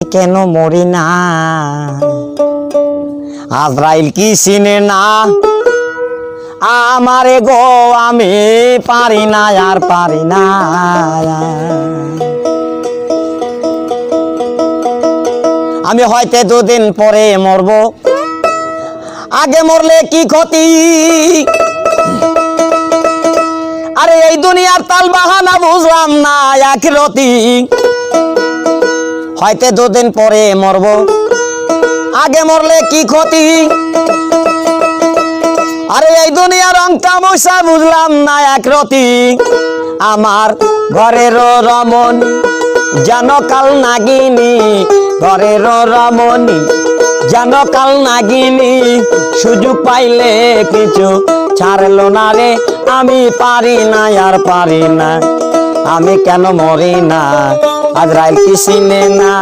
কেন মরি না, আজরাইল কি চিনে না আমারে গো, আমি পারি না আর পারি না। আমি হয়তো দুদিন পরে মরব, আগে মরলে কি ক্ষতি। আরে এই দুনিয়ার তাল বাহানা বুঝলাম না আখিরাতি। হয়তো দুদিন পরে মরব, আগে মরলে কি ক্ষতি। আরে এই দুনিয়ার রং তামাশা বুঝলাম না আখিরাতি। আমার ঘরের রমণী যেন কাল নাগিনী, ঘরের রমণী যেন কাল নাগিনী। সুযোগ পাইলে কিছু ছাড়লো না রে, আমি পারি না আর পারি না। আমি কেন মরি না, আজরাইল কি চিনে না।